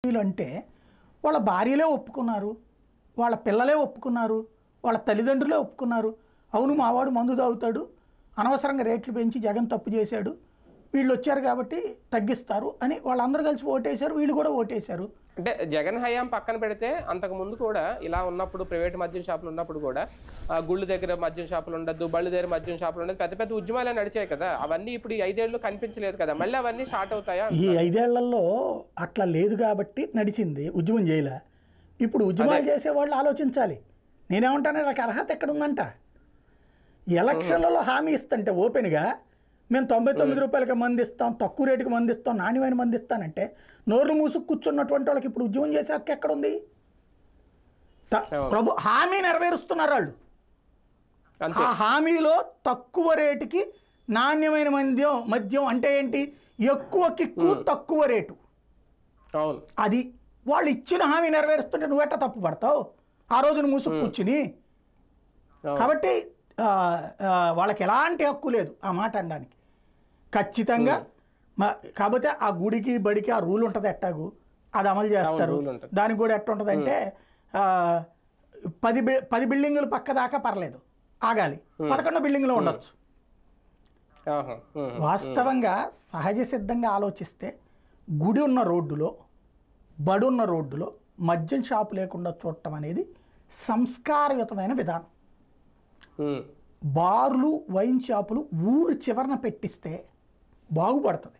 అంటే వాళ్ళ భార్యలే ఒప్పుకున్నారు, వాళ్ళ పిల్లలే ఒప్పుకున్నారు, వాళ్ళ తల్లిదండ్రులే ఒప్పుకున్నారు. అవును మావాడు మందు తాగుతాడు, అనవసరంగా రేట్లు పెంచి జగన్ తప్పు చేశాడు, వీళ్ళు వచ్చారు కాబట్టి తగ్గిస్తారు అని వాళ్ళందరూ కలిసి ఓటేశారు. వీళ్ళు కూడా ఓటేశారు. అంటే జగన్ హయాం పక్కన పెడితే అంతకు ముందు కూడా ఇలా ఉన్నప్పుడు ప్రైవేట్ మద్యం షాపులు ఉన్నప్పుడు కూడా గుళ్ళు దగ్గర మద్యం షాపులు ఉండద్దు, బళ్ళు దగ్గర మద్యం షాపులు ఉండదు, పెద్ద పెద్ద ఉద్యమాలే నడిచాయి కదా. అవన్నీ ఇప్పుడు ఈ 5 ఏళ్ళు కనిపించలేదు కదా, మళ్ళీ అవన్నీ స్టార్ట్ అవుతాయా? ఈ 5 ఏళ్లలో అట్లా లేదు కాబట్టి నడిచింది, ఉద్యమం చేయలే. ఇప్పుడు ఉద్యమాలు చేసేవాళ్ళు ఆలోచించాలి. నేనేమంటాను, నాకు అర్హత ఎక్కడ ఉందంట. ఎలక్షన్లలో హామీ ఇస్తుంటే ఓపెన్గా మేము 99 రూపాయలకి మంది ఇస్తాం, తక్కువ రేటుకి మంది ఇస్తాం, నాణ్యమైన మంది ఇస్తానంటే నోర్లు మూసుకు కూర్చున్నటువంటి వాళ్ళకి ఇప్పుడు ఉద్యమం చేసే హక్కు ఎక్కడుంది? ప్రభు హామీ నెరవేరుస్తున్నారు వాళ్ళు. ఆ హామీలో తక్కువ రేటుకి నాణ్యమైన మద్యం అంటే ఏంటి? ఎక్కువ కిక్కు తక్కువ రేటు. అది వాళ్ళు ఇచ్చిన హామీ నెరవేరుస్తుంటే నువ్వెట్ట తప్పు పడతావు ఆ రోజున మూసుకు కూర్చుని? కాబట్టి వాళ్ళకి ఎలాంటి హక్కు లేదు ఆ మాట అనడానికి. ఖచ్చితంగా కాకపోతే ఆ గుడికి బడికి ఆ రూల్ ఉంటుంది, ఎట్టాగు అది అమలు చేస్తారు. దానికి కూడా ఎట్ట ఉంటుంది అంటే 10 బిల్డింగులు పక్క దాకా పర్లేదు, ఆగాలి, 11 బిల్డింగ్లో ఉండొచ్చు. వాస్తవంగా సహజ సిద్ధంగా ఆలోచిస్తే గుడి ఉన్న రోడ్డులో, బడి ఉన్న రోడ్డులో మద్యం షాపు లేకుండా చూడటం అనేది సంస్కారయుతమైన విధానం. బార్లు వైన్ షాపులు ఊరు చివరన పెట్టిస్తే బాగుపడుతుంది.